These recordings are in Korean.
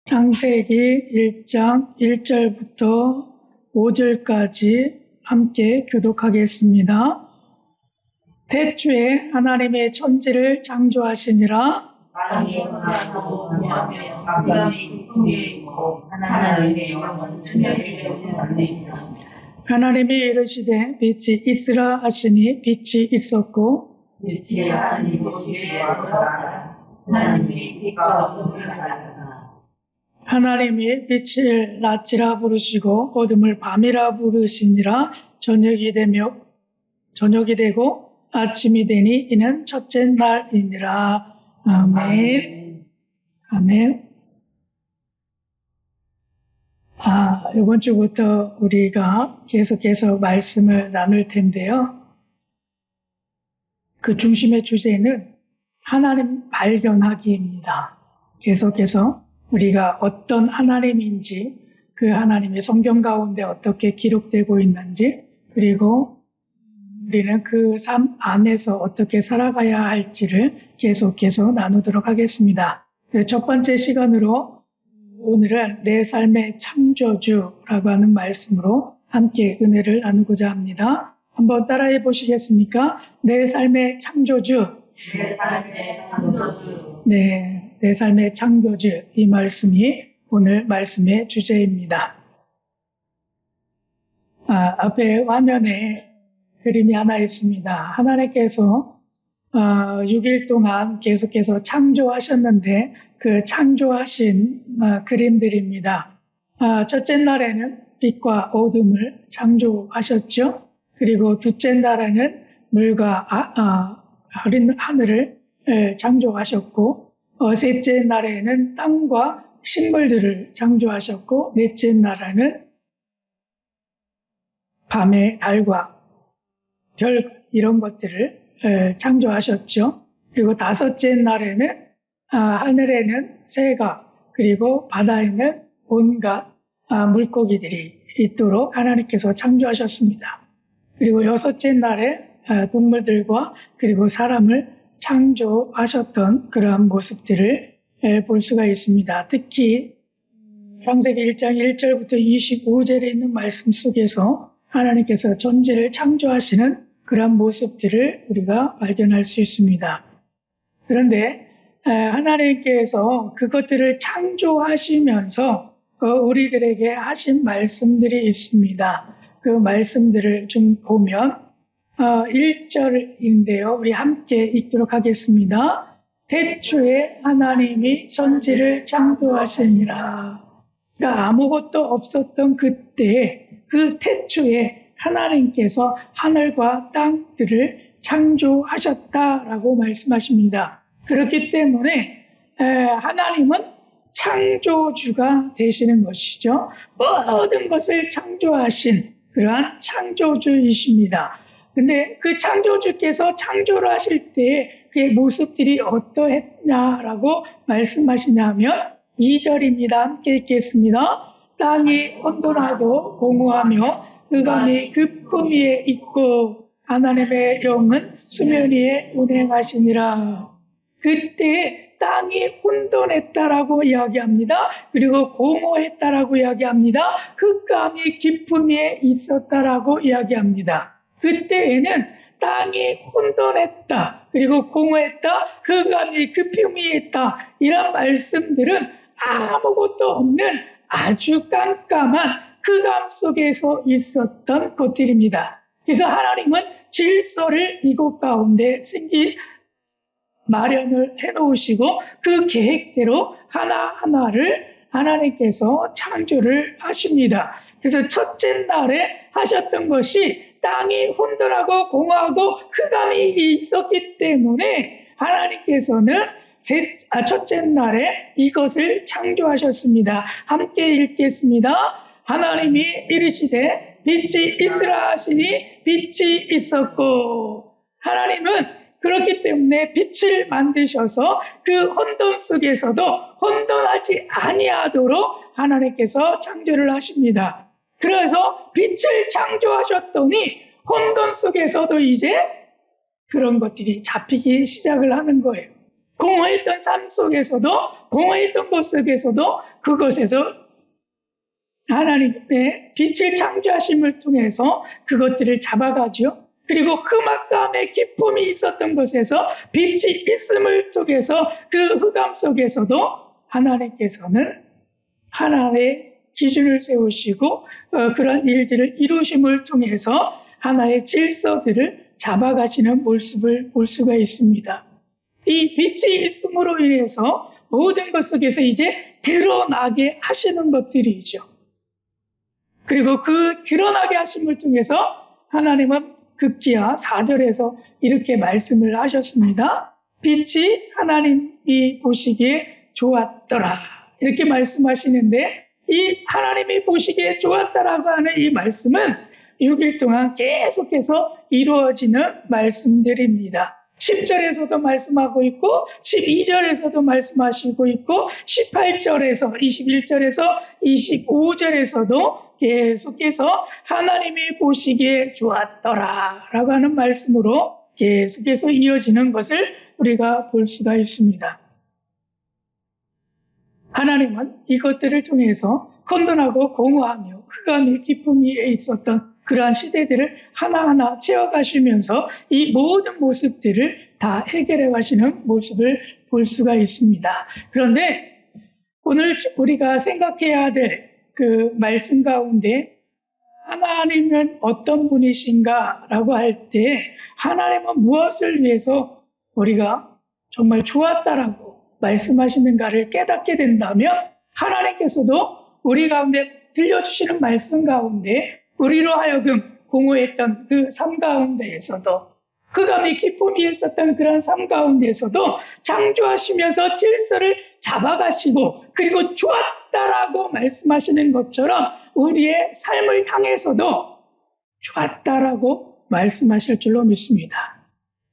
창세기 1장 1절부터 5절까지 함께 교독하겠습니다. 태초에 하나님의 천지를 창조하시니라. 하나님이 이르시되 빛이 있으라 하시니 빛이 있었고, 빛이 하나님 보시기에 하나님이 빛과 어둠을 가르셨다. 하나님이 빛을 낮이라 부르시고 어둠을 밤이라 부르시니라. 저녁이 되고 아침이 되니 이는 첫째 날이니라. 아멘. 아멘. 이번 주부터 우리가 계속해서 말씀을 나눌 텐데요. 그 중심의 주제는 하나님 발견하기입니다. 계속해서 우리가 어떤 하나님인지, 그 하나님의 성경 가운데 어떻게 기록되고 있는지, 그리고 우리는 그 삶 안에서 어떻게 살아가야 할지를 계속해서 나누도록 하겠습니다. 첫 번째 시간으로 오늘은 내 삶의 창조주라고 하는 말씀으로 함께 은혜를 나누고자 합니다. 한번 따라해 보시겠습니까? 내 삶의 창조주. 내 삶의 창조주. 네. 내 삶의 창조주, 이 말씀이 오늘 말씀의 주제입니다. 앞에 화면에 그림이 하나 있습니다. 하나님께서 6일 동안 계속해서 창조하셨는데 그 창조하신 그림들입니다. 첫째 날에는 빛과 어둠을 창조하셨죠. 그리고 둘째 날에는 물과 흐린 하늘을 창조하셨고, 셋째 날에는 땅과 식물들을 창조하셨고, 넷째 날에는 밤에 달과 별 이런 것들을 창조하셨죠. 그리고 다섯째 날에는 하늘에는 새가, 그리고 바다에는 온갖 물고기들이 있도록 하나님께서 창조하셨습니다. 그리고 여섯째 날에 동물들과 그리고 사람을 창조하셨던 그러한 모습들을 볼 수가 있습니다. 특히 창세기 1장 1절부터 25절에 있는 말씀 속에서 하나님께서 천지를 창조하시는 그러한 모습들을 우리가 발견할 수 있습니다. 그런데 하나님께서 그것들을 창조하시면서 우리들에게 하신 말씀들이 있습니다. 그 말씀들을 좀 보면 1절인데요. 우리 함께 읽도록 하겠습니다. 태초에 하나님이 천지를 창조하시니라. 그러니까 아무것도 없었던 그때, 그 태초에 하나님께서 하늘과 땅들을 창조하셨다라고 말씀하십니다. 그렇기 때문에 하나님은 창조주가 되시는 것이죠. 모든 것을 창조하신 그러한 창조주이십니다. 근데 그 창조주께서 창조를 하실 때 그의 모습들이 어떠했냐라고 말씀하시냐면 2절입니다. 함께 읽겠습니다. 땅이 혼돈하고 공허하며 흑암이 그 품 위에 있고 하나님의 영은 수면 위에 운행하시니라. 그때 땅이 혼돈했다라고 이야기합니다. 그리고 공허했다라고 이야기합니다. 흑암이 깊음 위에 있었다라고 이야기합니다. 그때에는 땅이 혼돈했다, 그리고 공허했다, 흑암이 깊음 위에 있다, 이런 말씀들은 아무것도 없는 아주 깜깜한 흑암 속에서 있었던 것들입니다. 그래서 하나님은 질서를 이곳 가운데 마련을 해놓으시고 그 계획대로 하나하나를 하나님께서 창조를 하십니다. 그래서 첫째 날에 하셨던 것이 땅이 혼돈하고 공허하고 흑암이 있었기 때문에 하나님께서는 첫째 날에 이것을 창조하셨습니다. 함께 읽겠습니다. 하나님이 이르시되 빛이 있으라 하시니 빛이 있었고, 하나님은 그렇기 때문에 빛을 만드셔서 그 혼돈 속에서도 혼돈하지 아니하도록 하나님께서 창조를 하십니다. 그래서 빛을 창조하셨더니 혼돈 속에서도 이제 그런 것들이 잡히기 시작을 하는 거예요. 공허했던 삶 속에서도, 공허했던 것 속에서도 그것에서 하나님의 빛을 창조하심을 통해서 그것들을 잡아가죠. 그리고 흑암의 기쁨이 있었던 곳에서 빛이 있음을 통해서 그 흑암 속에서도 하나님께서는 하나의 기준을 세우시고 그런 일들을 이루심을 통해서 하나의 질서들을 잡아가시는 모습을 볼 수가 있습니다. 이 빛이 있음으로 인해서 모든 것 속에서 이제 드러나게 하시는 것들이죠. 그리고 그 드러나게 하심을 통해서 하나님은 급기야 4절에서 이렇게 말씀을 하셨습니다. 빛이 하나님이 보시기에 좋았더라. 이렇게 말씀하시는데 이 하나님이 보시기에 좋았다라고 하는 이 말씀은 6일 동안 계속해서 이루어지는 말씀들입니다. 10절에서도 말씀하고 있고 12절에서도 말씀하시고 있고 18절에서 21절에서 25절에서도 계속해서 하나님이 보시기에 좋았더라 라고 하는 말씀으로 계속해서 이어지는 것을 우리가 볼 수가 있습니다. 하나님은 이것들을 통해서 혼돈하고 공허하며 흑암의 기쁨이 있었던 그러한 시대들을 하나하나 채워가시면서 이 모든 모습들을 다 해결해 가시는 모습을 볼 수가 있습니다. 그런데 오늘 우리가 생각해야 될 그 말씀 가운데 하나님은 어떤 분이신가라고 할 때 하나님은 무엇을 위해서 우리가 정말 좋았다라고 말씀하시는가를 깨닫게 된다면 하나님께서도 우리 가운데 들려주시는 말씀 가운데 우리로 하여금 공허했던 그 삶 가운데에서도 흑암의 기쁨이 있었던 그런 삶 가운데에서도 창조하시면서 질서를 잡아가시고 그리고 좋았다라고 말씀하시는 것처럼 우리의 삶을 향해서도 좋았다라고 말씀하실 줄로 믿습니다.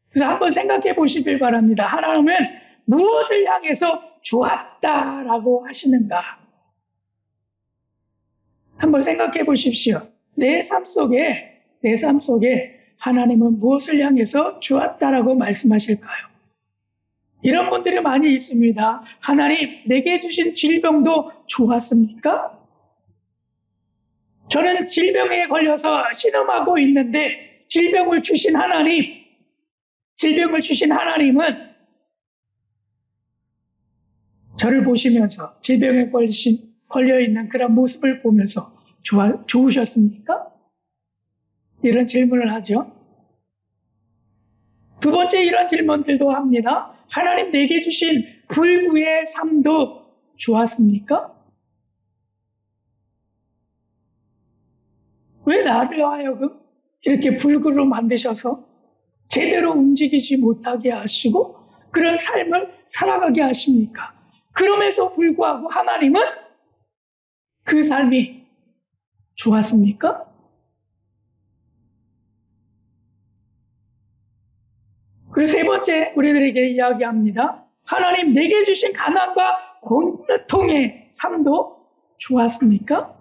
그래서 한번 생각해 보시길 바랍니다. 하나님은 무엇을 향해서 좋았다라고 하시는가? 한번 생각해 보십시오. 내 삶 속에 하나님은 무엇을 향해서 좋았다라고 말씀하실까요? 이런 분들이 많이 있습니다. 하나님, 내게 주신 질병도 좋았습니까? 저는 질병에 걸려서 신음하고 있는데 질병을 주신 하나님은 저를 보시면서 질병에 걸려있는 그런 모습을 보면서 좋으셨습니까? 이런 질문을 하죠. 두 번째 이런 질문들도 합니다. 하나님 내게 주신 불구의 삶도 좋았습니까? 왜 나를 하여금 이렇게 불구로 만드셔서 제대로 움직이지 못하게 하시고 그런 삶을 살아가게 하십니까? 그럼에도 불구하고 하나님은 그 삶이 좋았습니까? 그리고 세 번째 우리들에게 이야기합니다. 하나님 내게 주신 가난과 고통의 삶도 좋았습니까?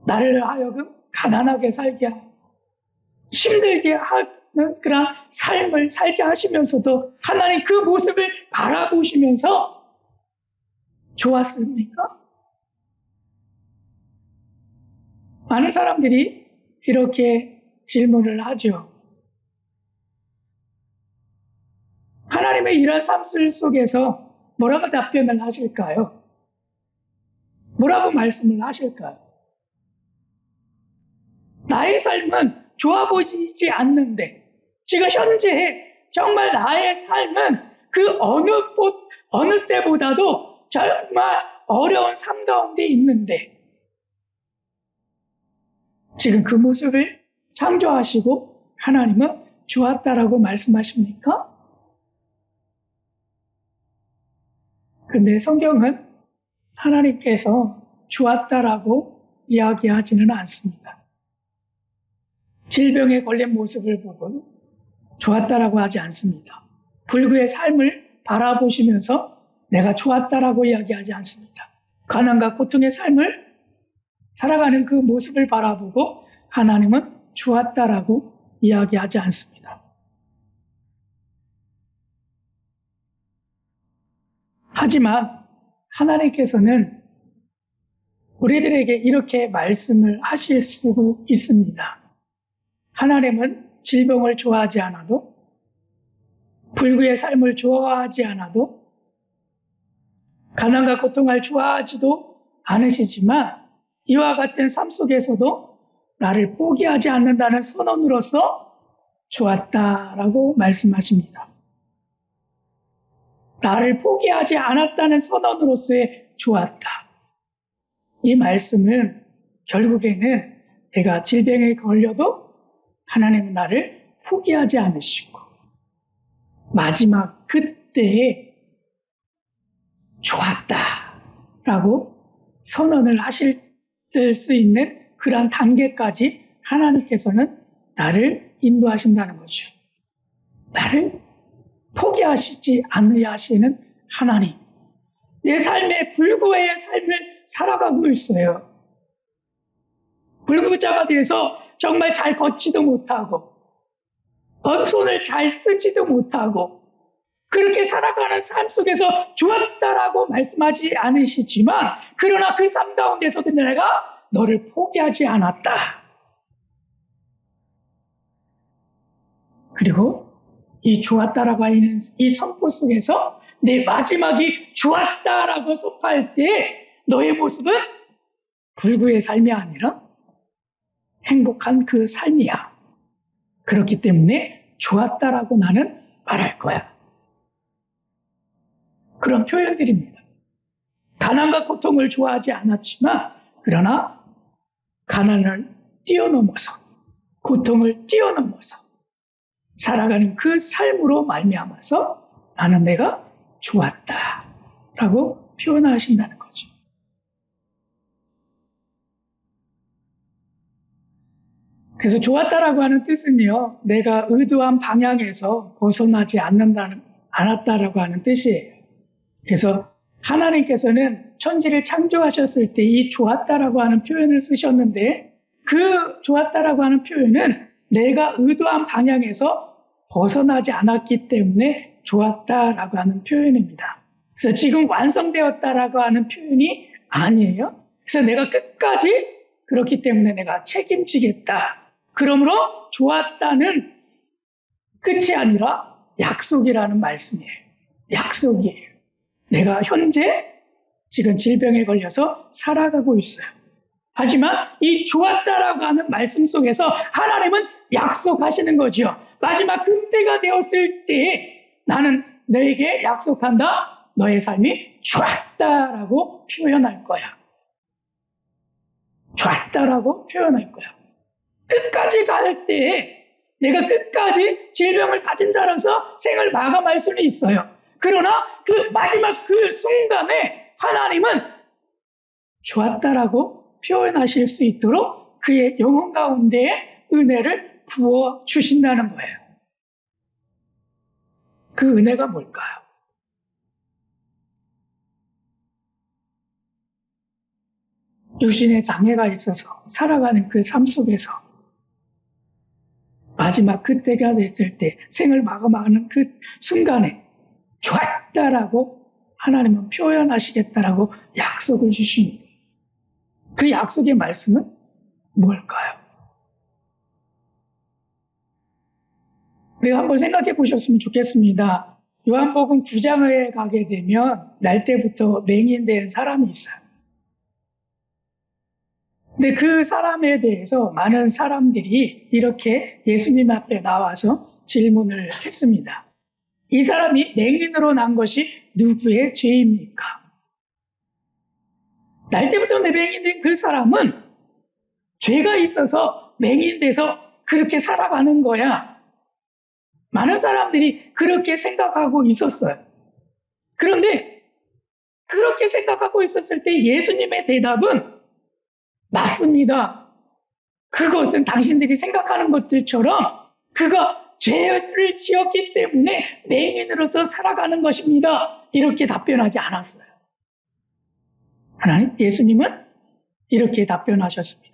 나를 하여금 가난하게 살게 하고 힘들게 하는 그런 삶을 살게 하시면서도 하나님 그 모습을 바라보시면서 좋았습니까? 많은 사람들이 이렇게 질문을 하죠. 하나님의 이런 삶 속에서 뭐라고 답변을 하실까요? 뭐라고 말씀을 하실까요? 나의 삶은 좋아 보이지 않는데 지금 현재 정말 나의 삶은 그 어느 때보다도 정말 어려운 삶 가운데 있는데 지금 그 모습을 창조하시고 하나님은 좋았다라고 말씀하십니까? 근데 성경은 하나님께서 좋았다라고 이야기하지는 않습니다. 질병에 걸린 모습을 보고 좋았다라고 하지 않습니다. 불구의 삶을 바라보시면서 내가 좋았다라고 이야기하지 않습니다. 가난과 고통의 삶을 살아가는 그 모습을 바라보고 하나님은 좋았다라고 이야기하지 않습니다. 하지만 하나님께서는 우리들에게 이렇게 말씀을 하실 수 있습니다. 하나님은 질병을 좋아하지 않아도, 불구의 삶을 좋아하지 않아도, 가난과 고통을 좋아하지도 않으시지만 이와 같은 삶 속에서도 나를 포기하지 않는다는 선언으로서 좋았다라고 말씀하십니다. 나를 포기하지 않았다는 선언으로서의 좋았다. 이 말씀은 결국에는 내가 질병에 걸려도 하나님은 나를 포기하지 않으시고 마지막 그때에 좋았다라고 선언을 하실 수 있는 그러한 단계까지 하나님께서는 나를 인도하신다는 거죠. 나를 포기하시지 않으시는 하나님. 내 삶의 불구의 삶을 살아가고 있어요. 불구자가 돼서 정말 잘 걷지도 못하고 손을 잘 쓰지도 못하고 그렇게 살아가는 삶 속에서 좋았다라고 말씀하지 않으시지만 그러나 그 삶 가운데서도 내가 너를 포기하지 않았다. 그리고 이 좋았다라고 하는 이 선포 속에서 내 마지막이 좋았다라고 선포할 때 너의 모습은 불구의 삶이 아니라 행복한 그 삶이야. 그렇기 때문에 좋았다라고 나는 말할 거야. 그런 표현들입니다. 가난과 고통을 좋아하지 않았지만 그러나 가난을 뛰어넘어서 고통을 뛰어넘어서 살아가는 그 삶으로 말미암아서 나는 내가 좋았다라고 표현하신다는 거죠. 그래서 좋았다라고 하는 뜻은요, 내가 의도한 방향에서 벗어나지 않았다라고 하는 뜻이에요. 그래서 하나님께서는 천지를 창조하셨을 때 이 좋았다라고 하는 표현을 쓰셨는데 그 좋았다라고 하는 표현은 내가 의도한 방향에서 벗어나지 않았기 때문에 좋았다라고 하는 표현입니다. 그래서 지금 완성되었다라고 하는 표현이 아니에요. 그래서 내가 끝까지 그렇기 때문에 내가 책임지겠다. 그러므로 좋았다는 끝이 아니라 약속이라는 말씀이에요. 약속이에요. 내가 현재 지금 질병에 걸려서 살아가고 있어요. 하지만 이 좋았다라고 하는 말씀 속에서 하나님은 약속하시는 거죠. 마지막 그때가 되었을 때 나는 너에게 약속한다. 너의 삶이 좋았다라고 표현할 거야. 좋았다라고 표현할 거야. 끝까지 갈 때 내가 끝까지 질병을 가진 자라서 생을 마감할 수는 있어요. 그러나 그 마지막 그 순간에 하나님은 좋았다라고 표현하실 수 있도록 그의 영혼 가운데에 은혜를 부어 주신다는 거예요. 그 은혜가 뭘까요? 육신의 장애가 있어서 살아가는 그 삶 속에서 마지막 그때가 됐을 때 생을 마감하는 그 순간에 좋았다라고 하나님은 표현하시겠다라고 약속을 주십니다. 그 약속의 말씀은 뭘까요? 우리가 한번 생각해 보셨으면 좋겠습니다. 요한복음 9장에 가게 되면 날 때부터 맹인된 사람이 있어요. 근데 그 사람에 대해서 많은 사람들이 이렇게 예수님 앞에 나와서 질문을 했습니다. 이 사람이 맹인으로 난 것이 누구의 죄입니까? 날 때부터 맹인된 그 사람은 죄가 있어서 맹인돼서 그렇게 살아가는 거야. 많은 사람들이 그렇게 생각하고 있었어요. 그런데 그렇게 생각하고 있었을 때 예수님의 대답은 맞습니다. 그것은 당신들이 생각하는 것들처럼 그가 죄를 지었기 때문에 맹인으로서 살아가는 것입니다. 이렇게 답변하지 않았어요. 하나님, 예수님은 이렇게 답변하셨습니다.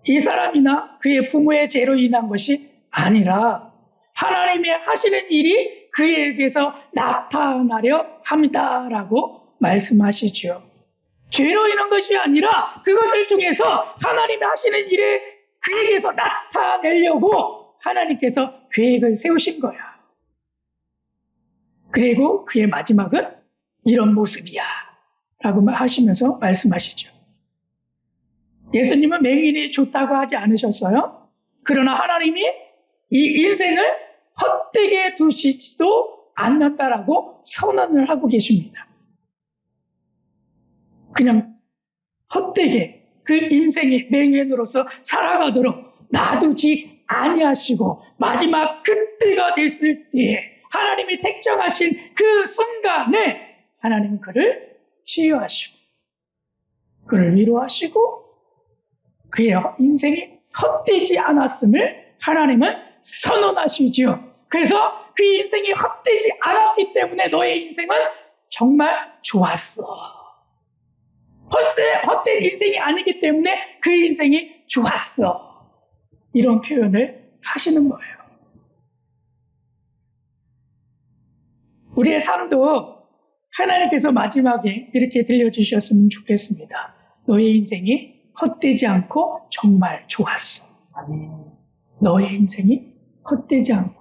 이 사람이나 그의 부모의 죄로 인한 것이 아니라 하나님의 하시는 일이 그에게서 나타나려 합니다라고 말씀하시죠. 죄로 인한 것이 아니라 그것을 통해서 하나님이 하시는 일에 그에게서 나타내려고 하나님께서 계획을 세우신 거야. 그리고 그의 마지막은 이런 모습이야 라고 하시면서 말씀하시죠. 예수님은 맹인이 좋다고 하지 않으셨어요. 그러나 하나님이 이 인생을 헛되게 두시지도 않는다라고 선언을 하고 계십니다. 그냥 헛되게 그 인생이 맹인으로서 살아가도록 놔두지 아니하시고 마지막 그때가 됐을 때에 하나님이 택정하신 그 순간에 하나님은 그를 치유하시고 그를 위로하시고 그의 인생이 헛되지 않았음을 하나님은 선언하시죠. 그래서 그 인생이 헛되지 않았기 때문에 너의 인생은 정말 좋았어. 헛된 인생이 아니기 때문에 그 인생이 좋았어. 이런 표현을 하시는 거예요. 우리의 삶도 하나님께서 마지막에 이렇게 들려주셨으면 좋겠습니다. 너의 인생이 헛되지 않고 정말 좋았어. 너의 인생이 헛되지 않고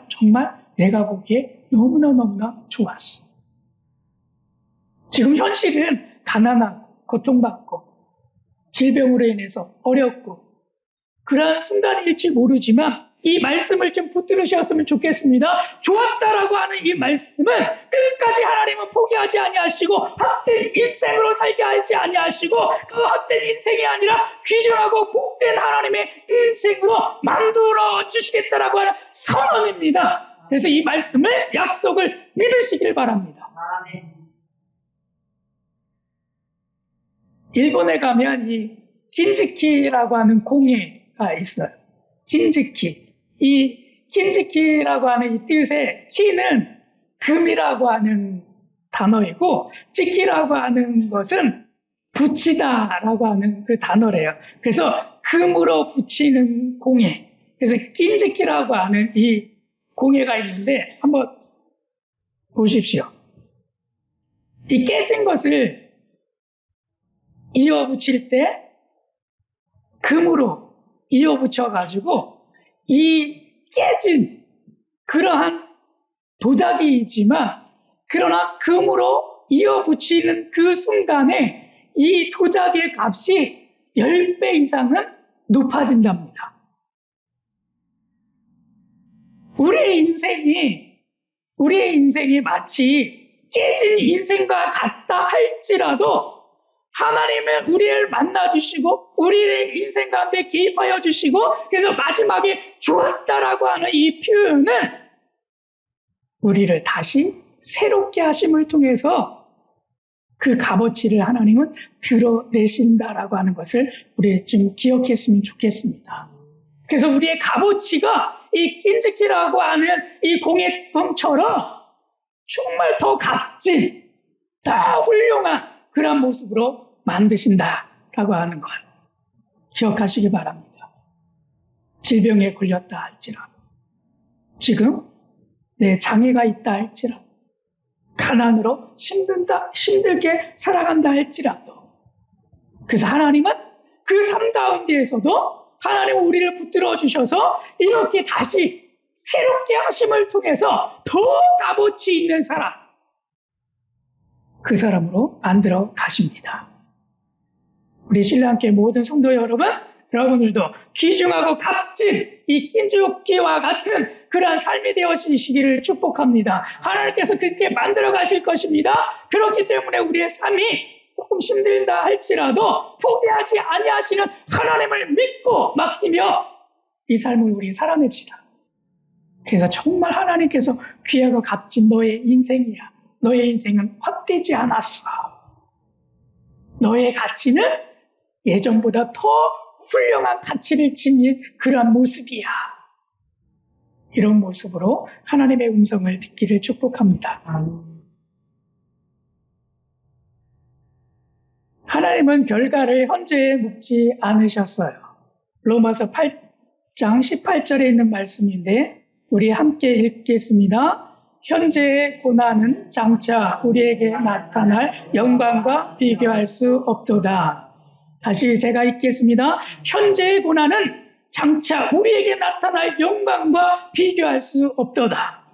정말 내가 보기에 너무나 좋았어. 지금 현실은 가난하고 고통받고 질병으로 인해서 어렵고 그러한 순간일지 모르지만 이 말씀을 좀 붙들으셨으면 좋겠습니다. 좋았다라고 하는 이 말씀은 끝까지 하나님은 포기하지 아니하시고 헛된 인생으로 살게 하지 아니하시고 그 헛된 인생이 아니라 귀중하고 복된 하나님의 인생으로 만들어 주시겠다라고 하는 선언입니다. 그래서 이 말씀을 약속을 믿으시길 바랍니다. 아멘. 일본에 가면 이 긴지키라고 하는 공예가 있어요. 긴지키. 이 긴지키라고 하는 이 뜻의 키는 금이라고 하는 단어이고 지키라고 하는 것은 붙이다라고 하는 그 단어래요. 그래서 금으로 붙이는 공예. 그래서 긴지키라고 하는 이 공예가 있는데 한번 보십시오. 이 깨진 것을 이어 붙일 때 금으로 이어 붙여가지고 이 깨진 그러한 도자기이지만 그러나 금으로 이어 붙이는 그 순간에 이 도자기의 값이 10배 이상은 높아진답니다. 우리의 인생이 마치 깨진 인생과 같다 할지라도 하나님은 우리를 만나주시고 우리의 인생 가운데 개입하여 주시고 그래서 마지막에 좋았다라고 하는 이 표현은 우리를 다시 새롭게 하심을 통해서 그 값어치를 하나님은 드러내신다라고 하는 것을 우리 좀 기억했으면 좋겠습니다. 그래서 우리의 값어치가 이 긴지키라고 하는 이 공예품처럼 정말 더 값진, 더 훌륭한 그런 모습으로 만드신다라고 하는 것 기억하시기 바랍니다. 질병에 걸렸다 할지라도 지금 내 장애가 있다 할지라도 가난으로 힘들게 살아간다 할지라도 그래서 하나님은 그 삶 가운데에서도 하나님은 우리를 붙들어 주셔서 이렇게 다시 새롭게 하심을 통해서 더 값어치 있는 사람 그 사람으로 만들어 가십니다. 우리 신랑께 모든 성도 여러분들도 귀중하고 값진 이 긴지키와 같은 그러한 삶이 되어지시기를 축복합니다. 하나님께서 그렇게 만들어 가실 것입니다. 그렇기 때문에 우리의 삶이 조금 힘들다 할지라도 포기하지 아니하시는 하나님을 믿고 맡기며 이 삶을 우리 살아냅시다. 그래서 정말 하나님께서 귀하고 값진 너의 인생이야. 너의 인생은 헛되지 않았어. 너의 가치는 예전보다 더 훌륭한 가치를 지닌 그런 모습이야. 이런 모습으로 하나님의 음성을 듣기를 축복합니다. 하나님은 결과를 현재에 묻지 않으셨어요. 로마서 8장 18절에 있는 말씀인데 우리 함께 읽겠습니다. 현재의 고난은 장차 우리에게 나타날 영광과 비교할 수 없도다. 다시 제가 읽겠습니다. 현재의 고난은 장차 우리에게 나타날 영광과 비교할 수 없도다.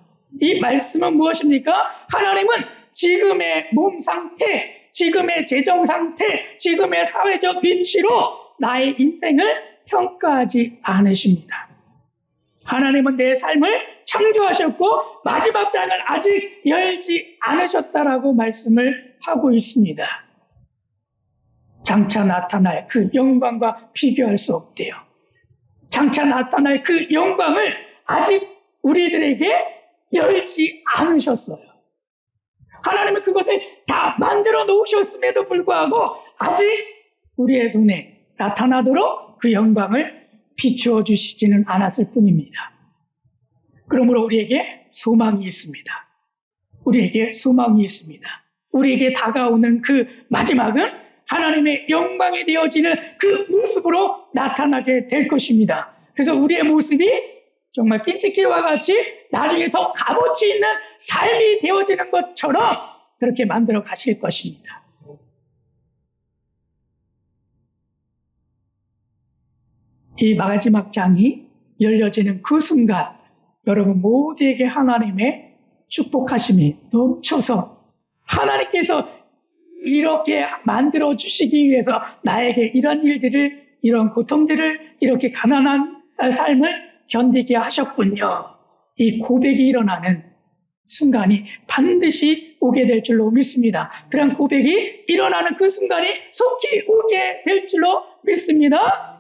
이 말씀은 무엇입니까? 하나님은 지금의 몸 상태, 지금의 재정 상태, 지금의 사회적 위치로 나의 인생을 평가하지 않으십니다. 하나님은 내 삶을 창조하셨고 마지막 장을 아직 열지 않으셨다라고 말씀을 하고 있습니다. 장차 나타날 그 영광과 비교할 수 없대요. 장차 나타날 그 영광을 아직 우리들에게 열지 않으셨어요. 하나님은 그것을 다 만들어 놓으셨음에도 불구하고 아직 우리의 눈에 나타나도록 그 영광을 비추어 주시지는 않았을 뿐입니다. 그러므로 우리에게 소망이 있습니다. 우리에게 소망이 있습니다. 우리에게 다가오는 그 마지막은 하나님의 영광이 되어지는 그 모습으로 나타나게 될 것입니다. 그래서 우리의 모습이 정말 낀치키와 같이 나중에 더 값어치 있는 삶이 되어지는 것처럼 그렇게 만들어 가실 것입니다. 이 마지막 장이 열려지는 그 순간 여러분 모두에게 하나님의 축복하심이 넘쳐서 하나님께서 이렇게 만들어 주시기 위해서 나에게 이런 일들을, 이런 고통들을, 이렇게 가난한 삶을 견디게 하셨군요. 이 고백이 일어나는 순간이 반드시 오게 될 줄로 믿습니다. 그런 고백이 일어나는 그 순간이 속히 오게 될 줄로 믿습니다.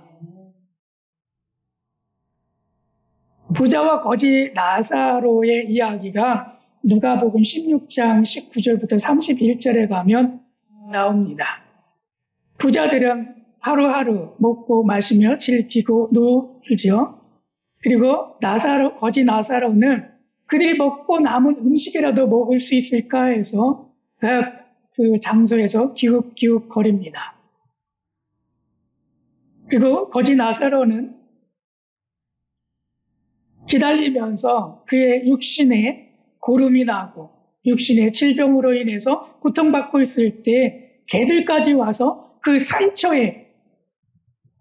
부자와 거지 나사로의 이야기가 누가복음 16장 19절부터 31절에 가면 나옵니다. 부자들은 하루하루 먹고 마시며 즐기고 놀죠. 그리고 거지 나사로는 그들이 먹고 남은 음식이라도 먹을 수 있을까 해서 그 장소에서 기웃기웃 거립니다. 그리고 거지 나사로는 기다리면서 그의 육신에 고름이 나고 육신의 질병으로 인해서 고통받고 있을 때 개들까지 와서 그 상처에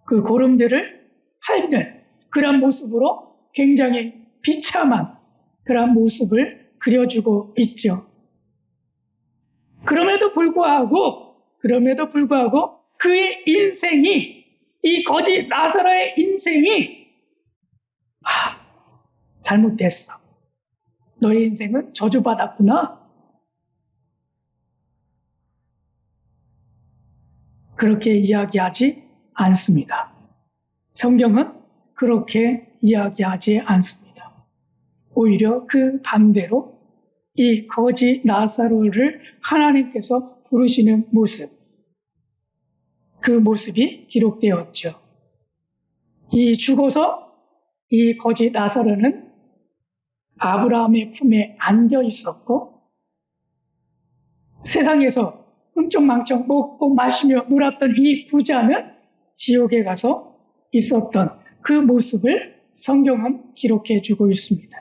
그 고름들을 핥는 그런 모습으로 굉장히 비참한 그런 모습을 그려주고 있죠. 그럼에도 불구하고 그의 인생이, 이 거지 나사로의 인생이 잘못됐어. 너의 인생은 저주받았구나. 그렇게 이야기하지 않습니다. 성경은 그렇게 이야기하지 않습니다. 오히려 그 반대로 이 거지 나사로를 하나님께서 부르시는 모습, 그 모습이 기록되었죠. 죽어서 이 거지 나사로는 아브라함의 품에 안겨 있었고 세상에서 흥청망청 먹고 마시며 놀았던 이 부자는 지옥에 가서 있었던 그 모습을 성경은 기록해 주고 있습니다.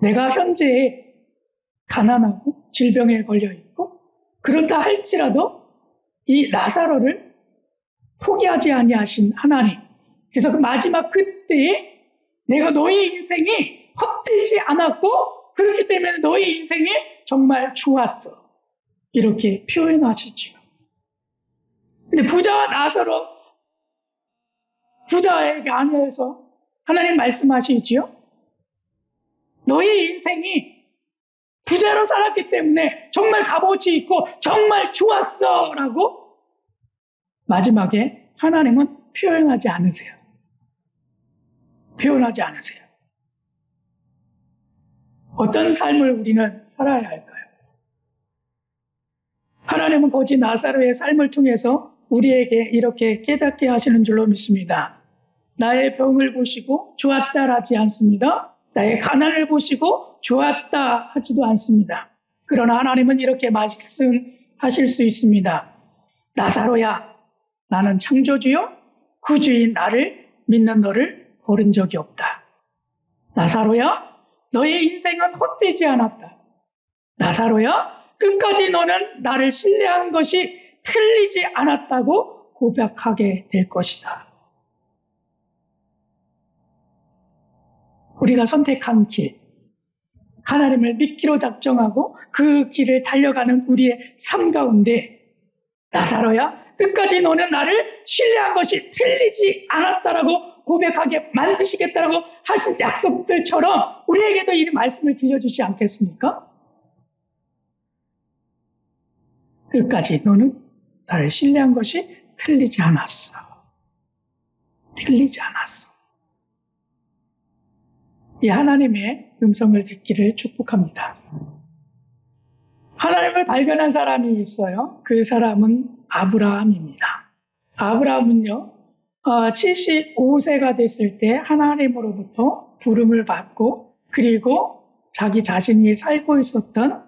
내가 현재 가난하고 질병에 걸려 있고 그렇다 할지라도 이 나사로를 포기하지 아니하신 하나님, 그래서 그 마지막 그때에 내가 너의 인생이 헛되지 않았고 그렇기 때문에 너의 인생이 정말 좋았어, 이렇게 표현하시죠. 근데 부자와 나사로, 부자에게 아니어서 하나님 말씀하시지요. 너의 인생이 부자로 살았기 때문에 정말 값어치 있고 정말 좋았어 라고 마지막에 하나님은 표현하지 않으세요. 표현하지 않으세요. 어떤 삶을 우리는 살아야 할까요? 하나님은 거지 나사로의 삶을 통해서 우리에게 이렇게 깨닫게 하시는 줄로 믿습니다. 나의 병을 보시고 좋았다라지 않습니다. 나의 가난을 보시고 좋았다 하지도 않습니다. 그러나 하나님은 이렇게 말씀하실 수 있습니다. 나사로야, 나는 창조주요 구주인 나를 믿는 너를 고른 적이 없다. 나사로야, 너의 인생은 헛되지 않았다. 나사로야, 끝까지 너는 나를 신뢰한 것이 틀리지 않았다고 고백하게 될 것이다. 우리가 선택한 길, 하나님을 믿기로 작정하고 그 길을 달려가는 우리의 삶 가운데 나사로야, 끝까지 너는 나를 신뢰한 것이 틀리지 않았다라고 고백하게 만드시겠다라고 하신 약속들처럼 우리에게도 이 말씀을 들려주지 않겠습니까? 끝까지 너는 나를 신뢰한 것이 틀리지 않았어. 틀리지 않았어. 이 하나님의 음성을 듣기를 축복합니다. 하나님을 발견한 사람이 있어요. 그 사람은 아브라함입니다. 아브라함은요, 75세가 됐을 때 하나님으로부터 부름을 받고 그리고 자기 자신이 살고 있었던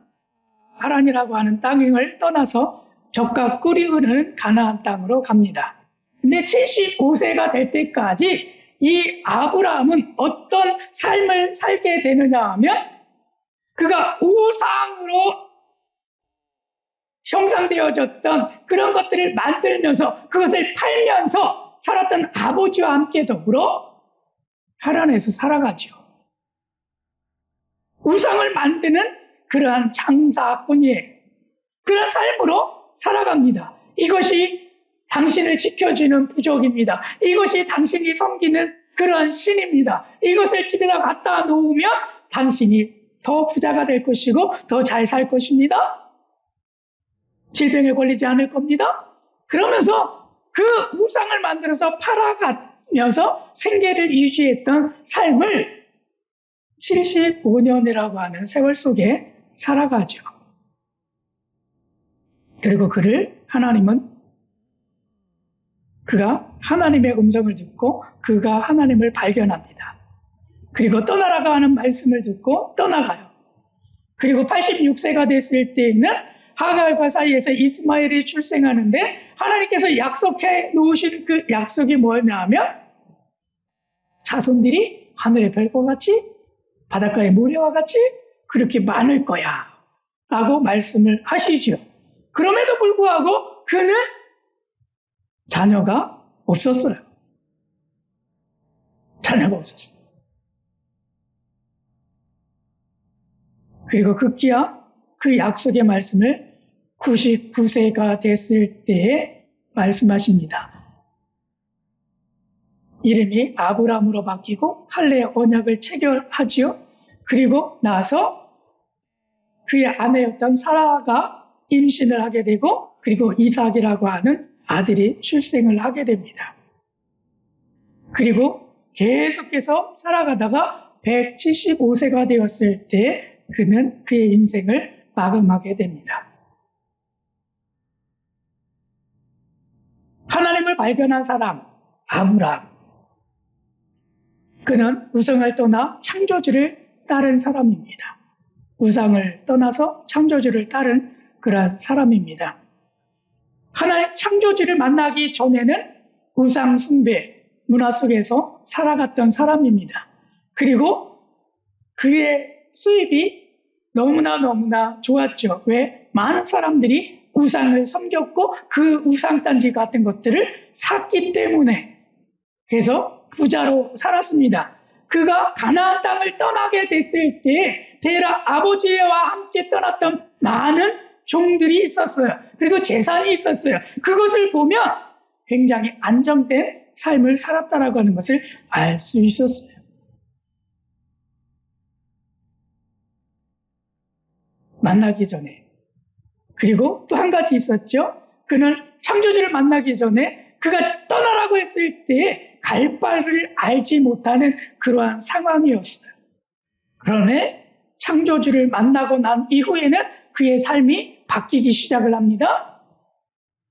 하란이라고 하는 땅을 떠나서 젖과 꿀이 흐르는 가나안 땅으로 갑니다. 근데 75세가 될 때까지 이 아브라함은 어떤 삶을 살게 되느냐 하면 그가 우상으로 형상되어졌던 그런 것들을 만들면서 그것을 팔면서 살았던 아버지와 함께 더불어 하란에서 살아가죠. 우상을 만드는 그러한 장사꾼이에요. 그런 삶으로 살아갑니다. 이것이 당신을 지켜주는 부족입니다. 이것이 당신이 섬기는 그러한 신입니다. 이것을 집에다 갖다 놓으면 당신이 더 부자가 될 것이고 더 잘 살 것입니다. 질병에 걸리지 않을 겁니다. 그러면서 그 우상을 만들어서 팔아가면서 생계를 유지했던 삶을 75년이라고 하는 세월 속에 살아가죠. 그리고 그가 하나님의 음성을 듣고 그가 하나님을 발견합니다. 그리고 떠나라고 하는 말씀을 듣고 떠나가요. 그리고 86세가 됐을 때에는 하갈과 사이에서 이스마엘이 출생하는데 하나님께서 약속해 놓으신 그 약속이 뭐냐면 자손들이 하늘의 별과 같이 바닷가의 모래와 같이 그렇게 많을 거야 라고 말씀을 하시죠. 그럼에도 불구하고 그는 자녀가 없었어요. 자녀가 없었어요. 그리고 급기야 그 약속의 말씀을 99세가 됐을 때에 말씀하십니다. 이름이 아브라함으로 바뀌고 할례의 언약을 체결하지요. 그리고 나서 그의 아내였던 사라가 임신을 하게 되고 그리고 이삭이라고 하는 아들이 출생을 하게 됩니다. 그리고 계속해서 살아가다가 175세가 되었을 때 그는 그의 인생을 마감하게 됩니다. 하나님을 발견한 사람 아브라함, 그는 우상을 떠나 창조주를 따른 사람입니다. 우상을 떠나서 창조주를 따른 그런 사람입니다. 하나님 창조주를 만나기 전에는 우상 숭배 문화 속에서 살아갔던 사람입니다. 그리고 그의 수입이 너무나 좋았죠. 왜? 많은 사람들이 우상을 섬겼고 그 우상단지 같은 것들을 샀기 때문에 그래서 부자로 살았습니다. 그가 가나안 땅을 떠나게 됐을 때 데라 아버지와 함께 떠났던 많은 종들이 있었어요. 그리고 재산이 있었어요. 그것을 보면 굉장히 안정된 삶을 살았다라고 하는 것을 알 수 있었어요. 만나기 전에. 그리고 또 한 가지 있었죠. 그는 창조주를 만나기 전에 그가 떠나라고 했을 때 갈 바를 알지 못하는 그러한 상황이었어요. 그러나 창조주를 만나고 난 이후에는 그의 삶이 바뀌기 시작을 합니다.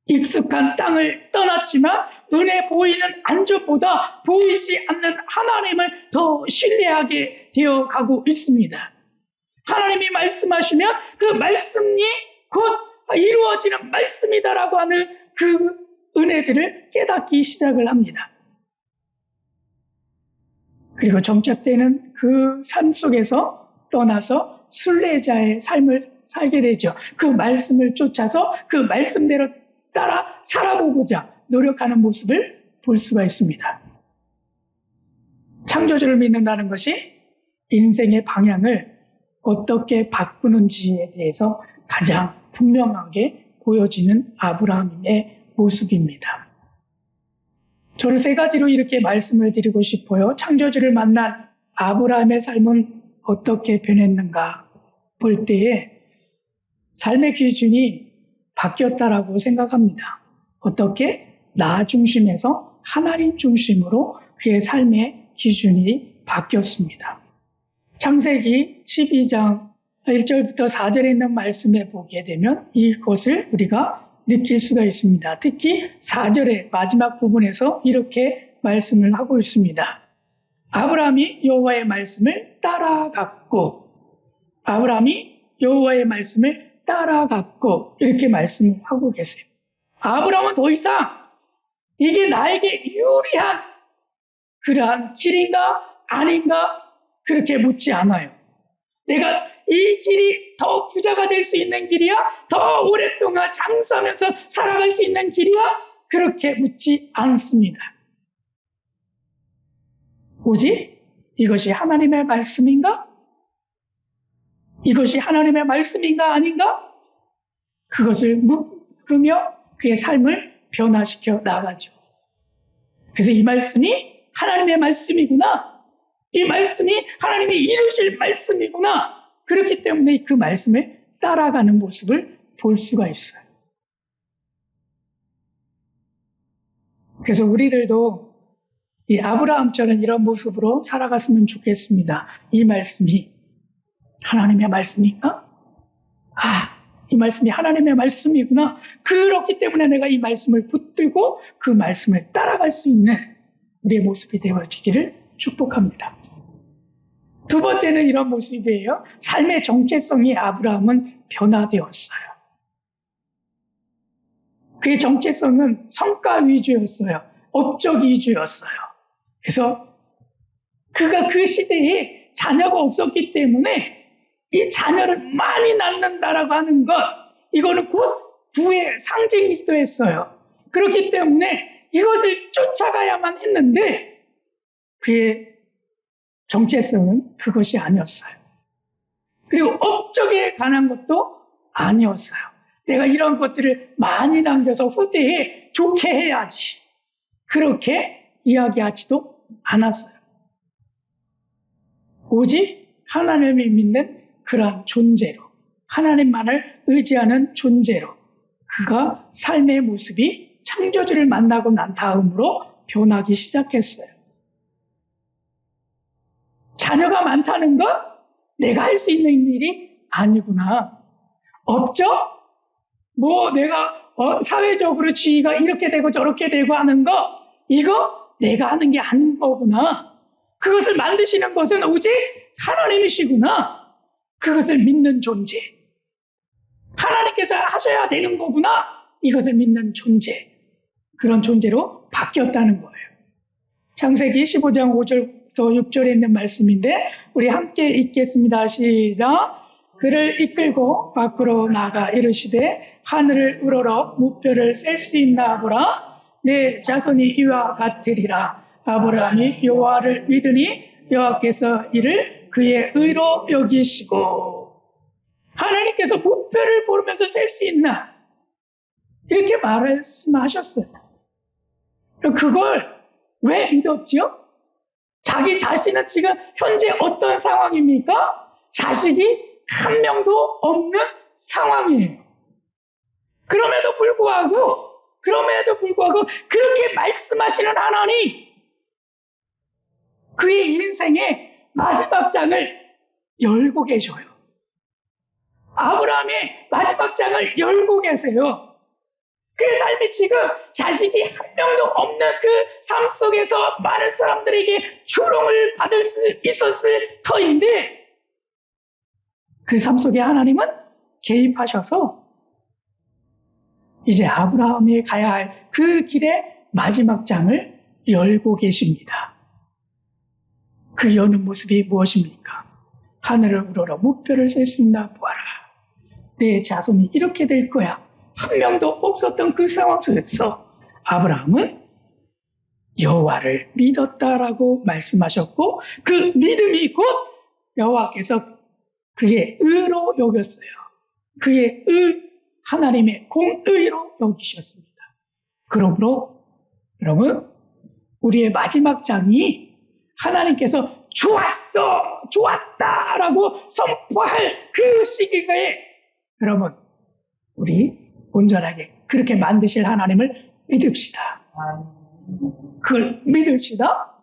익숙한 땅을 떠났지만 눈에 보이는 안전보다 보이지 않는 하나님을 더 신뢰하게 되어가고 있습니다. 하나님이 말씀하시면 그 말씀이 곧 이루어지는 말씀이다라고 하는 그 은혜들을 깨닫기 시작을 합니다. 그리고 정착 때는 그 삶 속에서 떠나서 순례자의 삶을 살게 되죠. 그 말씀을 쫓아서 그 말씀대로 따라 살아보고자 노력하는 모습을 볼 수가 있습니다. 창조주를 믿는다는 것이 인생의 방향을 어떻게 바꾸는지에 대해서 가장 분명하게 보여지는 아브라함의 모습입니다. 저는 세 가지로 이렇게 말씀을 드리고 싶어요. 창조주를 만난 아브라함의 삶은 어떻게 변했는가 볼 때에 삶의 기준이 바뀌었다라고 생각합니다. 어떻게? 나 중심에서 하나님 중심으로 그의 삶의 기준이 바뀌었습니다. 창세기 12장 1절부터 4절에 있는 말씀에 보게 되면 이것을 우리가 느낄 수가 있습니다. 특히 4절의 마지막 부분에서 이렇게 말씀을 하고 있습니다. 아브라함이 여호와의 말씀을 따라갔고, 아브라함이 여호와의 말씀을 따라갔고, 이렇게 말씀을 하고 계세요. 아브라함은 더 이상 이게 나에게 유리한 그러한 길인가 아닌가 그렇게 묻지 않아요. 내가 이 길이 더 부자가 될 수 있는 길이야? 더 오랫동안 장수하면서 살아갈 수 있는 길이야? 그렇게 묻지 않습니다. 오직 이것이 하나님의 말씀인가? 이것이 하나님의 말씀인가 아닌가? 그것을 묻으며 그의 삶을 변화시켜 나가죠. 그래서 이 말씀이 하나님의 말씀이구나. 이 말씀이 하나님이 이루실 말씀이구나. 그렇기 때문에 그 말씀을 따라가는 모습을 볼 수가 있어요. 그래서 우리들도 이 아브라함처럼 이런 모습으로 살아갔으면 좋겠습니다. 이 말씀이 하나님의 말씀인가? 이 말씀이 하나님의 말씀이구나. 그렇기 때문에 내가 이 말씀을 붙들고 그 말씀을 따라갈 수 있는 우리의 모습이 되어지기를 축복합니다. 두 번째는 이런 모습이에요. 삶의 정체성이 아브라함은 변화되었어요. 그의 정체성은 성과 위주였어요. 업적 위주였어요. 그래서 그가 그 시대에 자녀가 없었기 때문에 이 자녀를 많이 낳는다라고 하는 것, 이거는 곧 부의 상징이기도 했어요. 그렇기 때문에 이것을 쫓아가야만 했는데 그의 정체성은 그것이 아니었어요. 그리고 업적에 관한 것도 아니었어요. 내가 이런 것들을 많이 남겨서 후대에 좋게 해야지. 그렇게 이야기하지도 않았어요. 오직 하나님을 믿는 그러한 존재로, 하나님만을 의지하는 존재로 그가 삶의 모습이 창조주를 만나고 난 다음으로 변하기 시작했어요. 자녀가 많다는 건 내가 할 수 있는 일이 아니구나. 업적? 내가 사회적으로 지위가 이렇게 되고 저렇게 되고 하는 거, 이거 내가 하는 게 아닌 거구나. 그것을 만드시는 것은 오직 하나님이시구나. 그것을 믿는 존재. 하나님께서 하셔야 되는 거구나. 이것을 믿는 존재. 그런 존재로 바뀌었다는 거예요. 창세기 15장 5절부터 6절에 있는 말씀인데 우리 함께 읽겠습니다. 시작. 그를 이끌고 밖으로 나가 이르시되 하늘을 우러러 무뼈를 셀 수 있나 보라. 내 자손이 이와 같으리라. 아브라함이 여호와를 믿으니 여호와께서 이를 그의 의로 여기시고. 하나님께서 무뼈를 보면서 셀 수 있나? 이렇게 말씀하셨어요. 그걸 왜 믿었죠? 자기 자신은 지금 현재 어떤 상황입니까? 자식이 한 명도 없는 상황이에요. 그럼에도 불구하고 그렇게 말씀하시는 하나님, 그의 인생의 마지막 장을 열고 계셔요. 아브라함의 마지막 장을 열고 계세요. 그의 삶이 지금 자식이 한 명도 없는 그 삶 속에서 많은 사람들에게 조롱을 받을 수 있었을 터인데 그 삶 속에 하나님은 개입하셔서 이제 아브라함이 가야 할 그 길의 마지막 장을 열고 계십니다. 그 여는 모습이 무엇입니까? 하늘을 우러러 무뼈를 셀 수 있나 보아라. 내 자손이 이렇게 될 거야. 한 명도 없었던 그 상황 속에서 아브라함은 여호와를 믿었다라고 말씀하셨고 그 믿음이 곧 여호와께서 그의 의로 여겼어요. 그의 하나님의 공의로 여기셨습니다. 그러므로 여러분 우리의 마지막 장이 하나님께서 좋았다라고 선포할 그 시기가에 여러분 우리 온전하게 그렇게 만드실 하나님을 믿읍시다. 그걸 믿읍시다.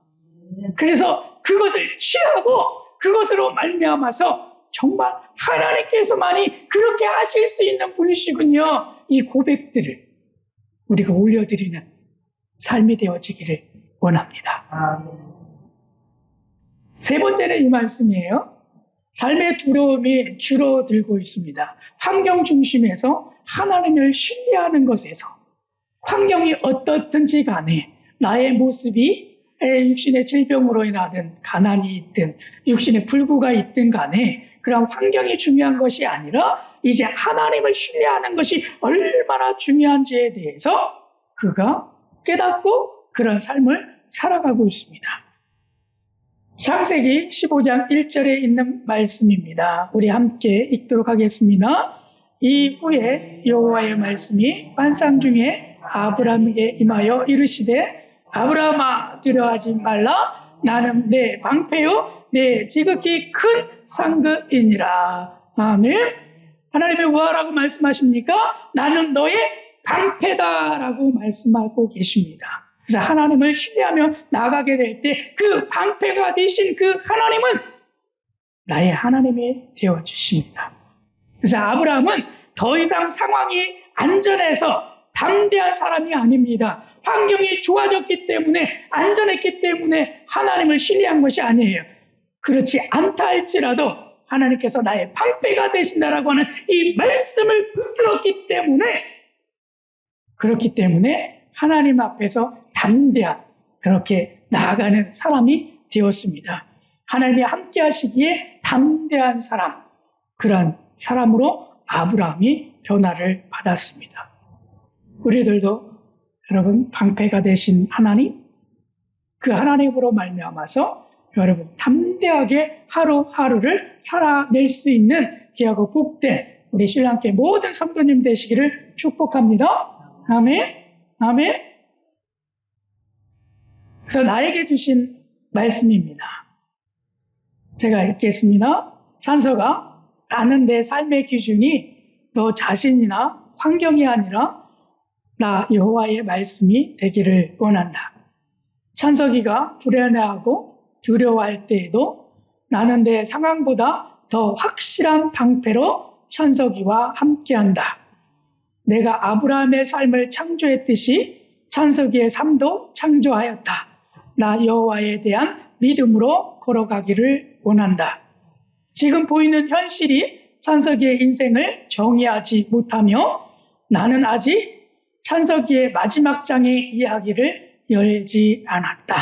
그래서 그것을 취하고 그것으로 말미암아서 정말 하나님께서만이 그렇게 하실 수 있는 분이시군요. 이 고백들을 우리가 올려드리는 삶이 되어지기를 원합니다. 세 번째는 이 말씀이에요. 삶의 두려움이 줄어들고 있습니다. 환경 중심에서 하나님을 신뢰하는 것에서 환경이 어떻든지 간에 나의 모습이 육신의 질병으로 인하든 가난이 있든 육신의 불구가 있든 간에 그런 환경이 중요한 것이 아니라 이제 하나님을 신뢰하는 것이 얼마나 중요한지에 대해서 그가 깨닫고 그런 삶을 살아가고 있습니다. 창세기 15장 1절에 있는 말씀입니다. 우리 함께 읽도록 하겠습니다. 이후에 여호와의 말씀이 환상 중에 아브라함에게 임하여 이르시되 아브라함아 두려워하지 말라. 나는 내 방패요 내 지극히 큰 상급이니라. 아멘. 하나님의 뭐라고 말씀하십니까? 나는 너의 방패다라고 말씀하고 계십니다. 그래서 하나님을 신뢰하며 나가게 될 때 그 방패가 되신 그 하나님은 나의 하나님이 되어주십니다. 그래서 아브라함은 더 이상 상황이 안전해서 담대한 사람이 아닙니다. 환경이 좋아졌기 때문에 안전했기 때문에 하나님을 신뢰한 것이 아니에요. 그렇지 않다 할지라도 하나님께서 나의 방패가 되신다라고 하는 이 말씀을 붙들었기 때문에 하나님 앞에서 담대한 그렇게 나아가는 사람이 되었습니다. 하나님이 함께 하시기에 담대한 사람, 그런 사람으로 아브라함이 변화를 받았습니다. 우리들도 여러분 방패가 되신 하나님, 그 하나님으로 말미암아서 여러분 담대하게 하루하루를 살아낼 수 있는 귀하고 복된 우리 신랑께 모든 성도님 되시기를 축복합니다. 아멘. 아멘. 그래서 나에게 주신 말씀입니다. 제가 읽겠습니다. 찬서가 나는 내 삶의 기준이 너 자신이나 환경이 아니라 나 여호와의 말씀이 되기를 원한다. 찬석이가 불안해하고 두려워할 때에도 나는 내 상황보다 더 확실한 방패로 찬석이와 함께한다. 내가 아브라함의 삶을 창조했듯이 찬석이의 삶도 창조하였다. 나 여호와에 대한 믿음으로 걸어가기를 원한다. 지금 보이는 현실이 찬석이의 인생을 정의하지 못하며 나는 아직 찬석이의 마지막 장의 이야기를 열지 않았다.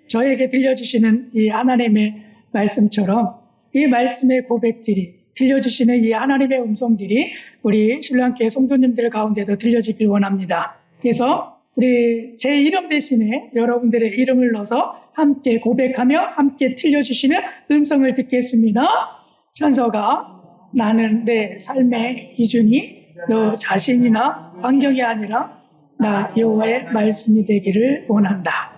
저에게 들려주시는 이 하나님의 말씀처럼 이 말씀의 고백들이 들려주시는 이 하나님의 음성들이 우리 신랑교회 성도님들 가운데도 들려지길 원합니다. 그래서 우리 제 이름 대신에 여러분들의 이름을 넣어서 함께 고백하며 함께 들려주시는 음성을 듣겠습니다. 찬서가 나는 내 삶의 기준이 너 자신이나 환경이 아니라 나 여호와의 말씀이 되기를 원한다.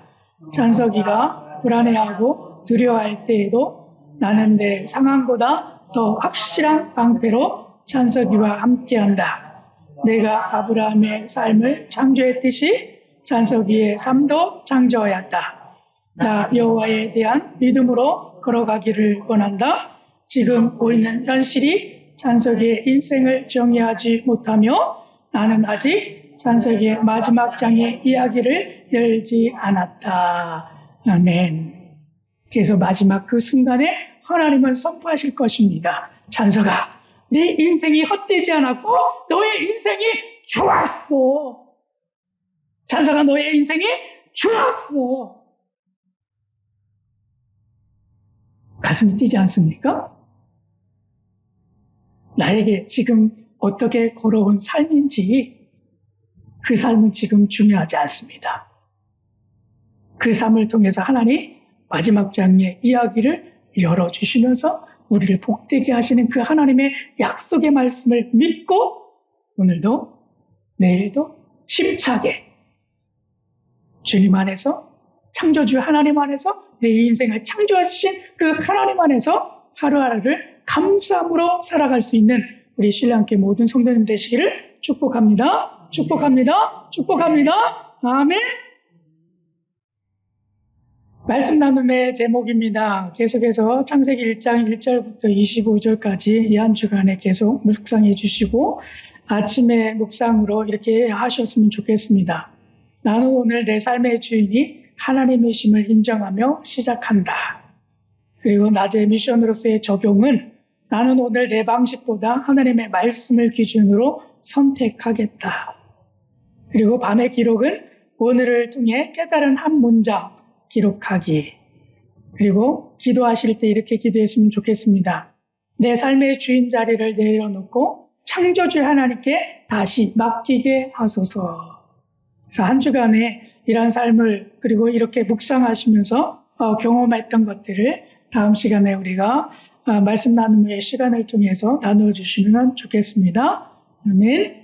찬석이가 불안해하고 두려워할 때에도 나는 내 상황보다 더 확실한 방패로 찬석이와 함께한다. 내가 아브라함의 삶을 창조했듯이 찬석이의 삶도 창조하였다. 나 여호와에 대한 믿음으로 걸어가기를 원한다. 지금 보이는 현실이 찬석이의 인생을 정의하지 못하며 나는 아직 찬석이의 마지막 장의 이야기를 열지 않았다. 아멘. 그래서 마지막 그 순간에 하나님은 선포하실 것입니다. 찬석아, 네 인생이 헛되지 않았고 너의 인생이 좋았어. 찬사가 너의 인생에 주었어. 가슴이 뛰지 않습니까? 나에게 지금 어떻게 걸어온 삶인지 그 삶은 지금 중요하지 않습니다. 그 삶을 통해서 하나님 마지막 장의 이야기를 열어주시면서 우리를 복되게 하시는 그 하나님의 약속의 말씀을 믿고 오늘도 내일도 힘차게 주님 안에서 창조주 하나님 안에서 내 인생을 창조하신 그 하나님 안에서 하루하루를 감사함으로 살아갈 수 있는 우리 신랑께 모든 성도님 되시기를 축복합니다. 축복합니다. 축복합니다. 아멘. 말씀 나눔의 제목입니다. 계속해서 창세기 1장 1절부터 25절까지 이 한 주간에 계속 묵상해 주시고 아침에 묵상으로 이렇게 하셨으면 좋겠습니다. 나는 오늘 내 삶의 주인이 하나님이심을 인정하며 시작한다. 그리고 낮의 미션으로서의 적용은 나는 오늘 내 방식보다 하나님의 말씀을 기준으로 선택하겠다. 그리고 밤의 기록은 오늘을 통해 깨달은 한 문장 기록하기. 그리고 기도하실 때 이렇게 기도했으면 좋겠습니다. 내 삶의 주인 자리를 내려놓고 창조주 하나님께 다시 맡기게 하소서. 그래서 한 주간에 이런 삶을 그리고 이렇게 묵상하시면서 경험했던 것들을 다음 시간에 우리가 말씀 나눔의 시간을 통해서 나누어 주시면 좋겠습니다. 아멘.